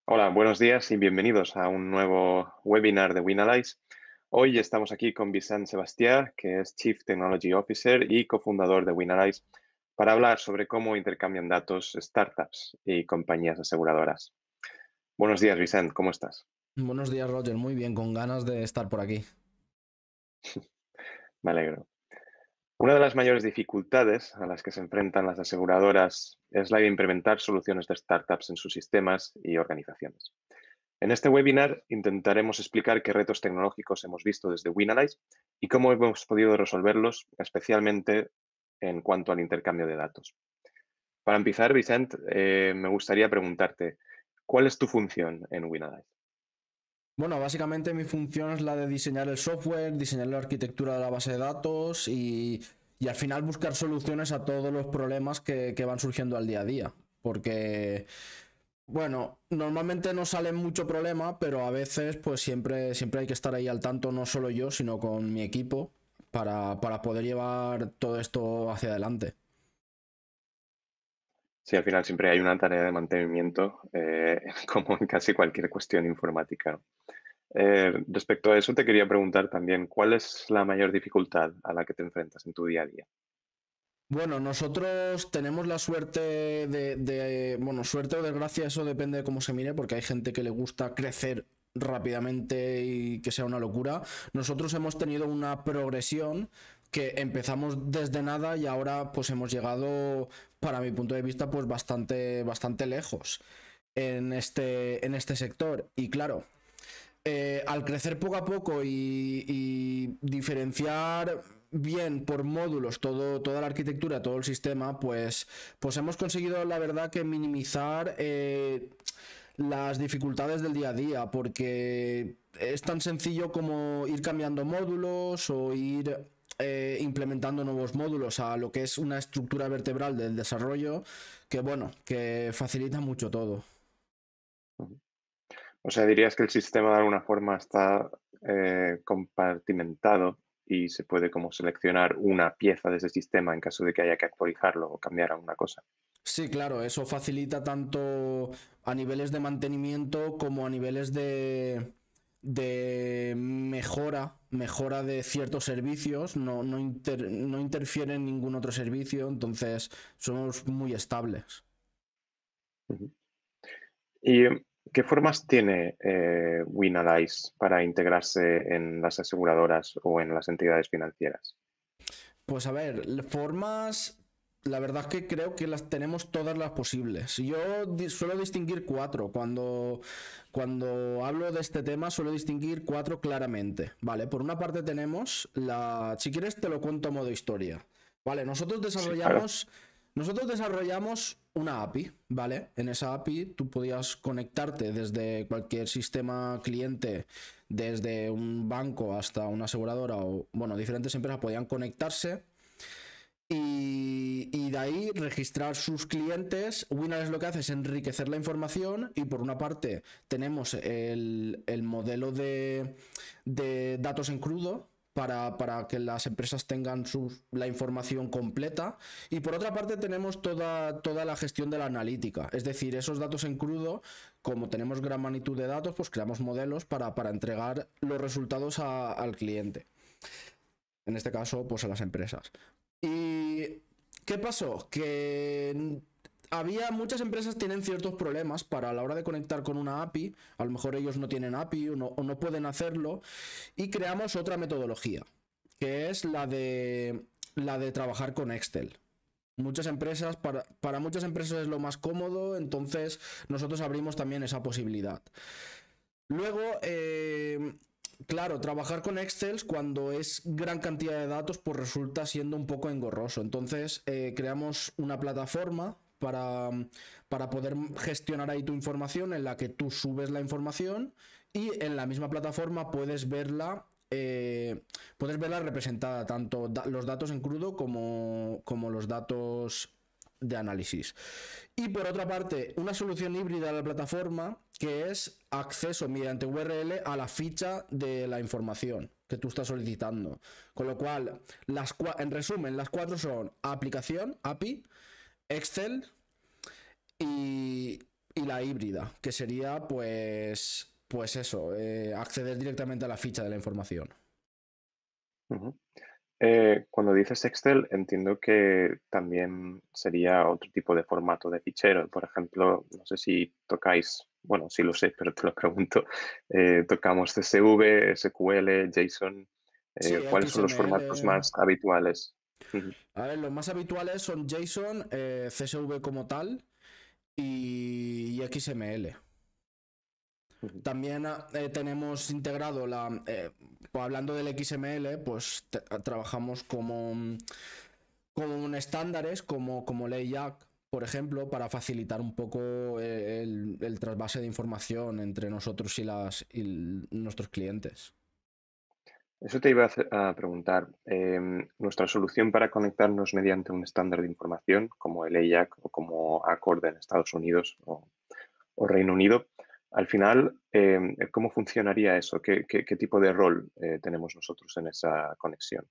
Hola, buenos días y bienvenidos a un nuevo webinar de Winalyze. Hoy estamos aquí con Vicent Sebastià, que es Chief Technology Officer y cofundador de Winalyze, para hablar sobre cómo intercambian datos startups y compañías aseguradoras. Buenos días, Vicent, ¿cómo estás? Buenos días, Roger. Muy bien, con ganas de estar por aquí. Me alegro. Una de las mayores dificultades a las que se enfrentan las aseguradoras es la de implementar soluciones de startups en sus sistemas y organizaciones. En este webinar intentaremos explicar qué retos tecnológicos hemos visto desde Winalyze y cómo hemos podido resolverlos, especialmente en cuanto al intercambio de datos. Para empezar, Vicent, me gustaría preguntarte, ¿cuál es tu función en Winalyze? Bueno, básicamente mi función es la de diseñar el software, diseñar la arquitectura de la base de datos y al final buscar soluciones a todos los problemas que van surgiendo al día a día. Porque, bueno, normalmente no sale mucho problema, pero a veces pues siempre hay que estar ahí al tanto, no solo yo, sino con mi equipo, para poder llevar todo esto hacia adelante. Sí, al final siempre hay una tarea de mantenimiento, como en casi cualquier cuestión informática. Respecto a eso, te quería preguntar también, ¿cuál es la mayor dificultad a la que te enfrentas en tu día a día? Bueno, nosotros tenemos la suerte bueno, suerte o desgracia, eso depende de cómo se mire, porque hay gente que le gusta crecer rápidamente y que sea una locura. Nosotros hemos tenido una progresión que empezamos desde nada y ahora pues hemos llegado, para mi punto de vista, pues bastante lejos en este sector. Y claro, al crecer poco a poco y diferenciar bien por módulos toda la arquitectura, todo el sistema, pues hemos conseguido, la verdad, que minimizar las dificultades del día a día, porque es tan sencillo como ir cambiando módulos o ir implementando nuevos módulos a lo que es una estructura vertebral del desarrollo, que bueno, que facilita mucho todo. O sea, dirías que el sistema de alguna forma está compartimentado y se puede como seleccionar una pieza de ese sistema en caso de que haya que actualizarlo o cambiar alguna cosa. Sí, claro, eso facilita tanto a niveles de mantenimiento como a niveles de mejora de ciertos servicios, no interfiere en ningún otro servicio, entonces somos muy estables. Ujú. ¿Y qué formas tiene Winalyze para integrarse en las aseguradoras o en las entidades financieras? Pues a ver, formas, la verdad es que creo que las tenemos todas las posibles. Yo suelo distinguir cuatro. Cuando hablo de este tema, suelo distinguir cuatro claramente. Vale, por una parte tenemos la. Si quieres, te lo cuento a modo historia. Vale, Sí, claro. Nosotros desarrollamos una API, ¿vale? En esa API tú podías conectarte desde cualquier sistema cliente, desde un banco hasta una aseguradora o, bueno, diferentes empresas podían conectarse y de ahí registrar sus clientes. Winner lo que hace es enriquecer la información y por una parte tenemos el modelo de datos en crudo para que las empresas tengan la información completa y por otra parte tenemos toda la gestión de la analítica, es decir, esos datos en crudo, como tenemos gran magnitud de datos, pues creamos modelos para entregar los resultados al cliente, en este caso pues a las empresas. ¿Y qué pasó? Que había muchas empresas tienen ciertos problemas para la hora de conectar con una API, a lo mejor ellos no tienen API o no pueden hacerlo, y creamos otra metodología, que es la de trabajar con Excel. Muchas empresas, para muchas empresas es lo más cómodo, entonces nosotros abrimos también esa posibilidad. Luego, claro, trabajar con Excel cuando es gran cantidad de datos, pues resulta siendo un poco engorroso. Entonces, creamos una plataforma para poder gestionar ahí tu información en la que tú subes la información y en la misma plataforma puedes verla representada, tanto los datos en crudo como los datos de análisis. Y por otra parte, una solución híbrida de la plataforma que es acceso mediante URL a la ficha de la información que tú estás solicitando. Con lo cual, en resumen, las cuatro son aplicación, API, Excel y, y la híbrida, que sería pues eso, acceder directamente a la ficha de la información. Ujú. Cuando dices Excel, entiendo que también sería otro tipo de formato de fichero. Por ejemplo, no sé si tocáis, bueno, sí lo sé, pero te lo pregunto, tocamos CSV, SQL, JSON. Sí, ¿Cuáles son los formatos XML. más habituales? Ujú, A ver, los más habituales son JSON, CSV como tal y XML. ujú. También tenemos integrado pues hablando del XML, pues trabajamos con estándares como LayJack, por ejemplo, para facilitar un poco el trasvase de información entre nosotros y nuestros clientes. Eso te iba a preguntar. Nuestra solución para conectarnos mediante un estándar de información, como el EIAC o como Accord en Estados Unidos o Reino Unido, al final, ¿cómo funcionaría eso? ¿Qué tipo de rol tenemos nosotros en esa conexión?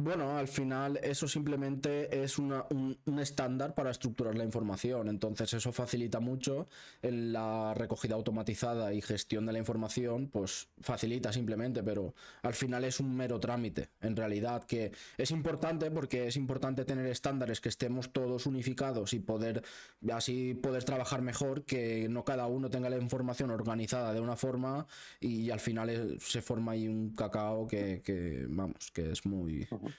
Bueno, al final eso simplemente es un estándar para estructurar la información, entonces eso facilita mucho en la recogida automatizada y gestión de la información, pues facilita simplemente, pero al final es un mero trámite, en realidad, que es importante porque es importante tener estándares que estemos todos unificados y así poder trabajar mejor, que no cada uno tenga la información organizada de una forma y al final se forma ahí un cacao vamos, que es Ujú.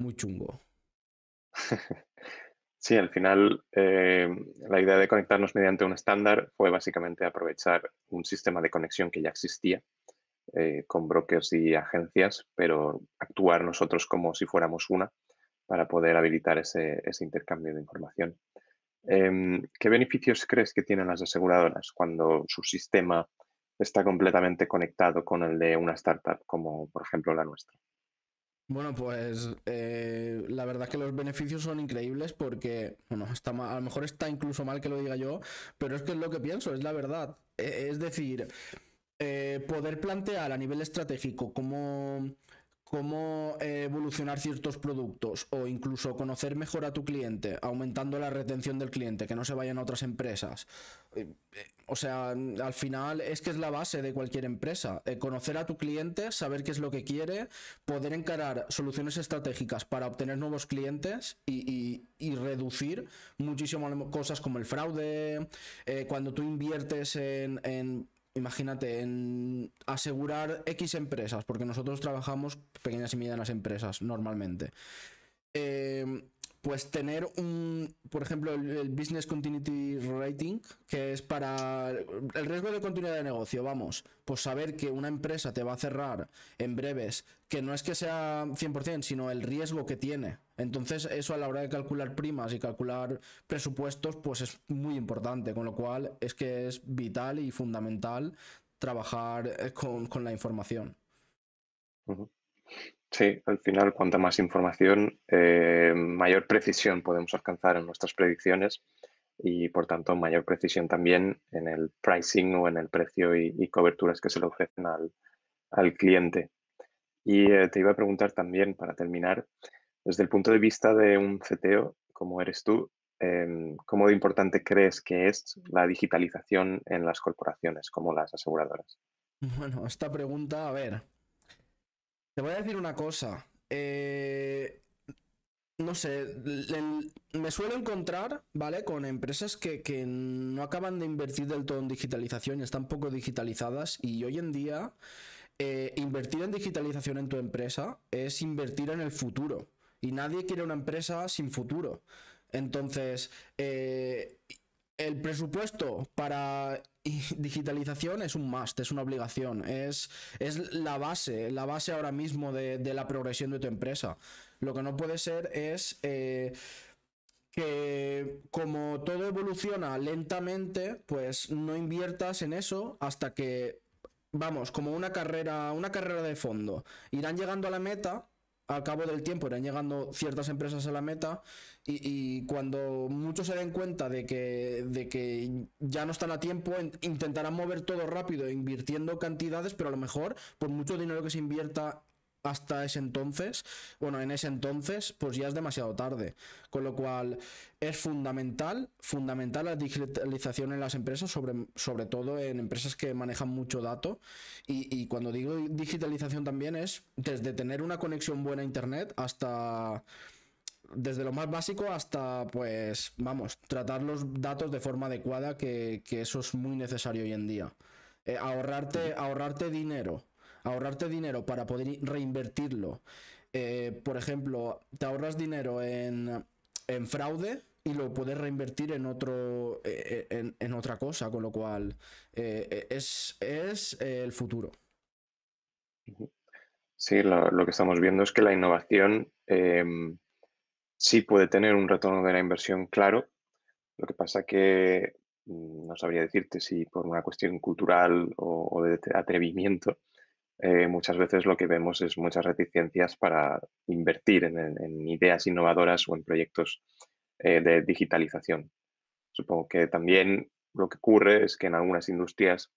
muy chungo. Sí, al final la idea de conectarnos mediante un estándar fue básicamente aprovechar un sistema de conexión que ya existía con brokers y agencias, pero actuar nosotros como si fuéramos una para poder habilitar ese intercambio de información. ¿Qué beneficios crees que tienen las aseguradoras cuando su sistema está completamente conectado con el de una startup, como por ejemplo la nuestra? Bueno, pues la verdad que los beneficios son increíbles porque, bueno, a lo mejor está incluso mal que lo diga yo, pero es que es lo que pienso, es la verdad. Es decir, poder plantear a nivel estratégico cómo evolucionar ciertos productos o incluso conocer mejor a tu cliente, aumentando la retención del cliente, que no se vayan a otras empresas. O sea, al final es que es la base de cualquier empresa. Conocer a tu cliente, saber qué es lo que quiere, poder encarar soluciones estratégicas para obtener nuevos clientes y reducir muchísimo cosas como el fraude, cuando tú inviertes imagínate, en asegurar X empresas, porque nosotros trabajamos pequeñas y medianas empresas normalmente. Eh, pues tener por ejemplo, el Business Continuity Rating, que es para el riesgo de continuidad de negocio, vamos, pues saber que una empresa te va a cerrar en breves, que no es que sea 100%, sino el riesgo que tiene. Entonces eso a la hora de calcular primas y calcular presupuestos, pues es muy importante, con lo cual es que es vital y fundamental trabajar con la información. Ujú. Sí, al final, cuanta más información, mayor precisión podemos alcanzar en nuestras predicciones y, por tanto, mayor precisión también en el pricing o en el precio y coberturas que se le ofrecen al cliente. Y te iba a preguntar también, para terminar, desde el punto de vista de un CTO, como eres tú, ¿cómo de importante crees que es la digitalización en las corporaciones, como las aseguradoras? Bueno, esta pregunta, a ver, te voy a decir una cosa. No sé, me suelo encontrar, ¿vale? Con empresas que no acaban de invertir del todo en digitalización y están poco digitalizadas. Y hoy en día, invertir en digitalización en tu empresa es invertir en el futuro. Y nadie quiere una empresa sin futuro. Entonces, el presupuesto para digitalización es un must, es una obligación, es la base ahora mismo de la progresión de tu empresa. Lo que no puede ser es que como todo evoluciona lentamente, pues no inviertas en eso hasta que, vamos, como una carrera de fondo. Irán llegando a la meta, al cabo del tiempo irán llegando ciertas empresas a la meta y cuando muchos se den cuenta de que ya no están a tiempo, intentarán mover todo rápido, invirtiendo cantidades, pero a lo mejor por mucho dinero que se invierta hasta ese entonces, bueno, en ese entonces, pues ya es demasiado tarde. Con lo cual es fundamental la digitalización en las empresas, sobre todo en empresas que manejan mucho dato. Y cuando digo digitalización también es desde tener una conexión buena a internet hasta desde lo más básico hasta, pues, vamos, tratar los datos de forma adecuada, que eso es muy necesario hoy en día. Ujú. Ahorrarte dinero para poder reinvertirlo. Por ejemplo, te ahorras dinero en fraude y lo puedes reinvertir en en otra cosa, con lo cual es el futuro. Ujú. Sí, lo que estamos viendo es que la innovación sí puede tener un retorno de la inversión claro. Lo que pasa que no sabría decirte si por una cuestión cultural o de atrevimiento, muchas veces lo que vemos es muchas reticencias para invertir en ideas innovadoras o en proyectos de digitalización. Supongo que también lo que ocurre es que en algunas industrias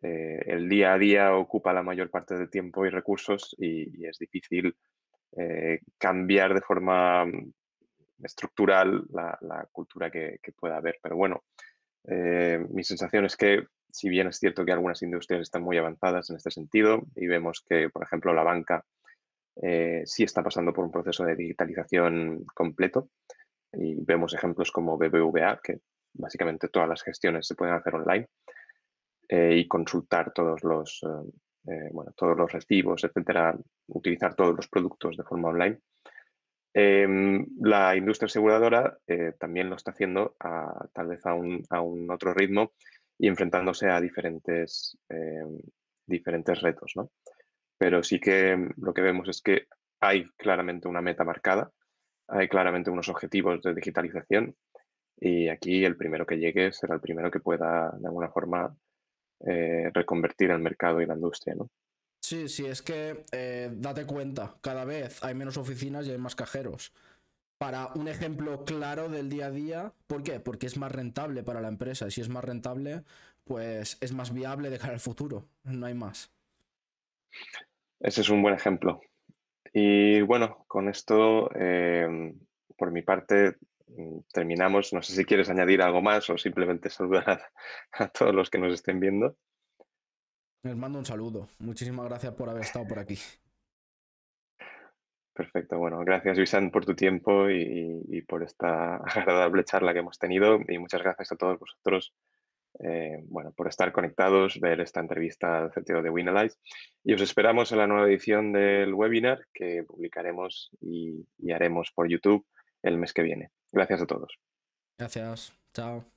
el día a día ocupa la mayor parte del tiempo y recursos y es difícil cambiar de forma estructural la cultura que pueda haber. Pero bueno, mi sensación es que si bien es cierto que algunas industrias están muy avanzadas en este sentido y vemos que, por ejemplo, la banca sí está pasando por un proceso de digitalización completo y vemos ejemplos como BBVA, que básicamente todas las gestiones se pueden hacer online y consultar bueno, todos los recibos, etcétera, utilizar todos los productos de forma online. La industria aseguradora también lo está haciendo tal vez a un otro ritmo y enfrentándose a diferentes retos, ¿no? Pero sí que lo que vemos es que hay claramente una meta marcada, hay claramente unos objetivos de digitalización y aquí el primero que llegue será el primero que pueda de alguna forma reconvertir el mercado y la industria, ¿no? Sí, sí, es que date cuenta, cada vez hay menos oficinas y hay más cajeros. Para un ejemplo claro del día a día, ¿por qué? Porque es más rentable para la empresa. Y si es más rentable, pues es más viable de cara al futuro. No hay más. Ese es un buen ejemplo. Y bueno, con esto, por mi parte, terminamos. No sé si quieres añadir algo más o simplemente saludar a todos los que nos estén viendo. Les mando un saludo. Muchísimas gracias por haber estado por aquí. Perfecto. Bueno, gracias, Luisán, por tu tiempo y por esta agradable charla que hemos tenido. Y muchas gracias a todos vosotros, bueno, por estar conectados, ver esta entrevista al CTO de Winalize. Y os esperamos en la nueva edición del webinar que publicaremos y haremos por YouTube el mes que viene. Gracias a todos. Gracias. Chao.